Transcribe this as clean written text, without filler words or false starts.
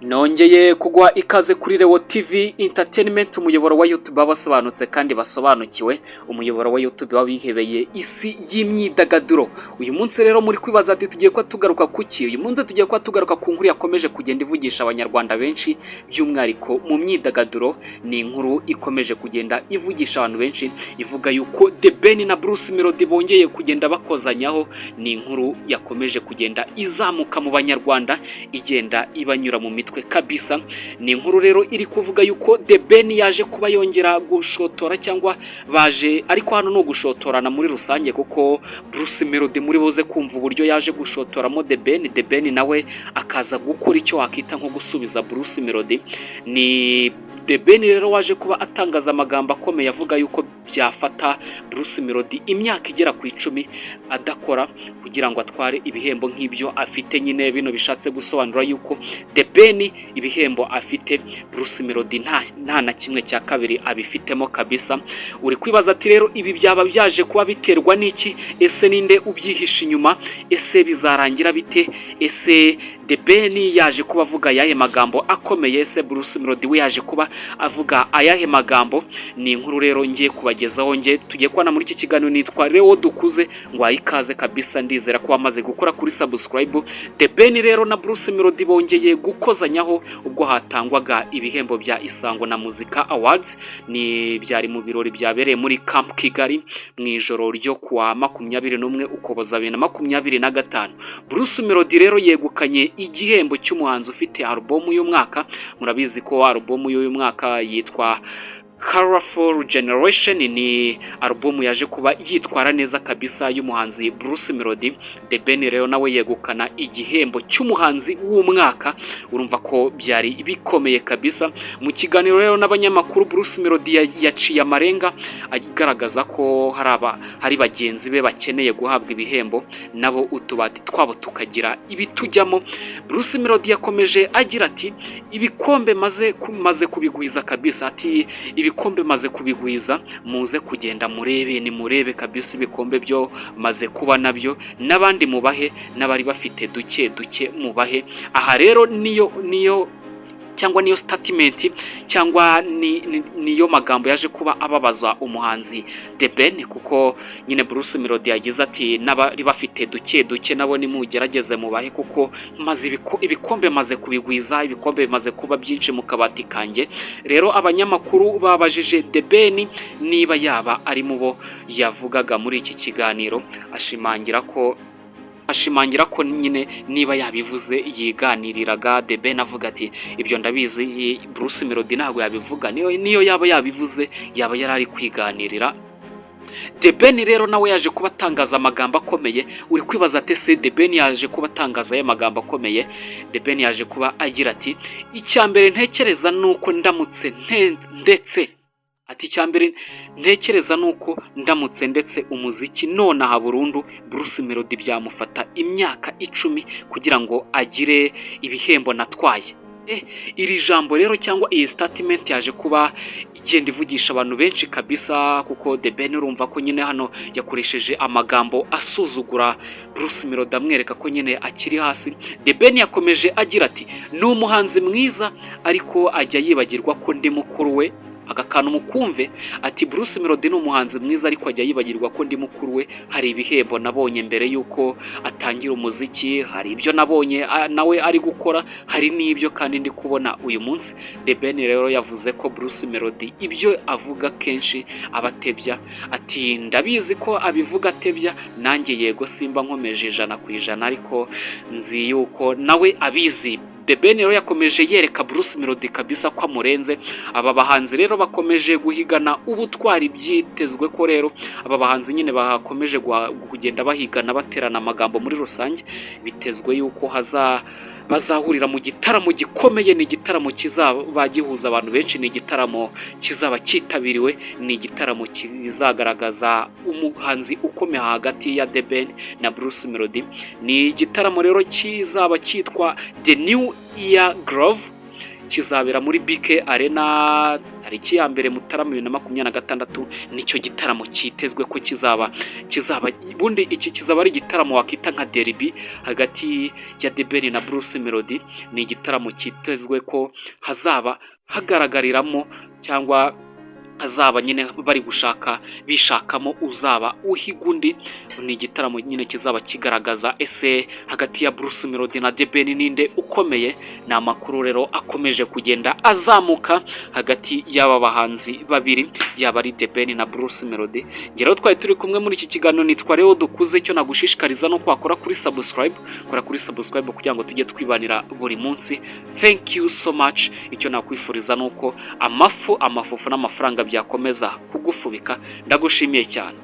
Nongeye kugwa ikaze kuri Rewo TV Entertainment, umuyoboro wa YouTube basobanutse kandi basobanukiwe, umuyoboro wa YouTube wabihebeye isi y'imyidagaduro. Uyu munsi rero muri kwibaza ati tugiye kwa tugaruka kuki? Uyu munsi tugiye kwa tugaruka ku nkuru yakomeje kugenda ivugisha abanyarwanda benshi, by'umwihariko mu myidagaduro. Ni inkuru ikomeje kugenda ivugisha abantu benshi, ivuga yuko The Ben na Bruce Melody bongeye kugenda bakozanyaho. Ni inkuru yakomeje kugenda izamuka mu banyarwanda, igenda ibanyura mu mitwe kabisa. Ni inkuru rero iri kuvuga yuko The Ben yaje kuba yongera gushotora, cyangwa baje, ariko hano no gushotorana muri rusange, kuko Bruce Melody muri boze kumva uburyo yaje gushotoramo The Ben nawe akaza gukora icyo wakita nko gusubiza Bruce Melody. Ni The Ben rero waje kuba atangaza amagambo akomeye avuga yuko byafata Bruce Melody imyaka igera ku 10 adakora kugira ngo atware ibihembo nk'ibyo afite. Nyine bino bishatse gusobanura yuko The Ben ibihembo afite Bruce Melody nta na kimwe cya kabiri abifitemo kabisa. Uri kwibaza ati rero ibi byaba byaje kuba biterwa n'iki? Ese ninde ubyihisha inyuma? Ese bizarangira bite? Ese The Ben yaje kuba avuga yahe magambo akomeye? Ese Bruce Melody we yaje kuba avuga ayahe magambo? Ni inkuru rero ngiye kubagezaho. Tugiye kubana muri iki kiganiro, nitwa Rewo Dukuze, ngo ayikaze kabisa. Ndizera ko bamaze gukora kuri subscribe. The Ben rero na Bruce Melody bongeye gukozanyaho ubwo hatangwaga ibihembo bya Isango na Muzika Awards. Ni byari mu birori byabereye muri Camp Kigali mu ijoro ryo kuwa 21 Ukuboza 2025. Bruce Melody rero yegukanye igihembo cy'umuhanzi ufite album y'umwaka. Murabizi ko album y'uyu mwaka yitwa Colorful Generation. Ni album yaje kuba yitwara neza kabisa y'umuhanzi Bruce Melody. The Ben rero nawe yegukana igihembo cy'umuhanzi w'umwaka. Urumva ko byari bikomeye kabisa. Mu kiganiro rero n'abanyamakuru, Bruce Melody yaciye amarenga agaragaza ko hari bagenzi be bakeneye guhabwa ibihembo, nabo utubati twabo tukagira ibitujyamo. Bruce Melody yakomeje agira ati ibikombe maze kubigwiza kabisa. Ati ibikombe maze kubigwiza, muze kugenda murebe, ni murebe kabisa ibikombe byo maze kuba nabyo, n'abandi mubahe, n'abari bafite duke mubahe. Aha rero niyo statement cyangwa niyo magambo yaje kuba ababaza umuhanzi The Ben, kuko nyine Bruce Melody yagize ati n'abari bafite duke nabo nimugerageze mubahe, kuko maze ibikombe maze kubigwiza, ibikombe bimaze kuba byinshi mu kabati kanjye. Rero abanyamakuru babajije The Ben niba yaba ari mu bo yavugaga muri iki kiganiro, ashimangira ko nyine niba yabivuze yiganiriraga. The Ben avuga ati ibyo ndabizi, Bruce Melody ntabwo yabivuga, niyo yaba yabivuze yaba yarari kwiganirira. The Ben rero nawe yaje kuba atangaza amagambo akomeye. Uri kwibaza ati se The Ben yaje kuba atangaza aya magambo akomeye? The Ben yaje kuba agira ati icyambere ntekereza nuko ndamutse ndetse icyambere ntekereza nuko ndamutse ndetse umuziki nonaha burundu, Bruce Melody byamufata imyaka 10 kugira ngo agire ibihembo natwaye. Iri jambo rero cyangwa iyi statement yaje kuba igenda ivugisha abantu benshi kabisa, kuko The Ben urumva ko nyine hano yakoresheje amagambo asuzugura Bruce Melody, amwereka ko nyine akiri hasi. The Ben yakomeje agira ati ni umuhanzi mwiza ariko ajya yibagirwa ko ndi mukuru we. Agakana umukumve ati Bruce Melody ni umuhanzi mwiza ariko ajya yibagirwa ko ndi mukuru we. Hari ibihembo nabonye mbere yuko atangira umuziki, hari ibyo nabonye nawe ari gukora, hari n'ibyo kandi ndi kubona uyu munsi. The Ben rero yavuze ko Bruce Melody ibyo avuga kenshi abatebya. Ati ndabizi ko abivuga atebya, nanjye yego simba nkomeje 100%, ariko nzi yuko nawe abizi. The Ben rero yakomeje yereka Bruce Melody kabisa ko amurenze. Aba bahanzi rero bakomeje guhigana ubutwari, byitezwe ko rero aba bahanzi nyine bakomeje kugenda bahigana baterana amagambo muri rusange. Bitezwe yuko bazahurira mu gitaramo gikomeye. Ni igitaramo kizaba gihuza abantu benshi, ni igitaramo kizaba cyitabiriwe, ni igitaramo kizagaragaza umuhanzi ukomeye hagati ya The Ben na Bruce Melody. Ni igitaramo rero kizaba cyitwa The New Year Groove. kizabera muri BK Arena tariki ya mbere Mutarama 2026. Nicyo gitaramo cyitezwe ko kizaba ubundi iki kizaba ari igitaramo wakita nka derby hagati ya The Ben na Bruce Melody. Ni igitaramo cyitezwe ko hazaba hagaragariramo cyangwa hazaba nyine bari bishakamo uzaba uhiga undi. Ni igitaramo nyine kizaba kigaragaza ese hagati ya Bruce Melody na The Ben ninde ukomeye. Ni amakuru rero akomeje kugenda azamuka hagati y'aba bahanzi babiri, yaba ari The Ben na Bruce Melody. Ngero twari turi kumwe muri iki kiganiro, nitwa Leo Dukuze. Icyo nagushishikariza no kwakora kuri subscribe, kora kuri subscribe kugira ngo tujye twibanira buri munsi. Thank you so much. Icyo nakwifuriza nuko amafufu n'amafaranga byakomeza kugufubika. Ndagushimiye cyane.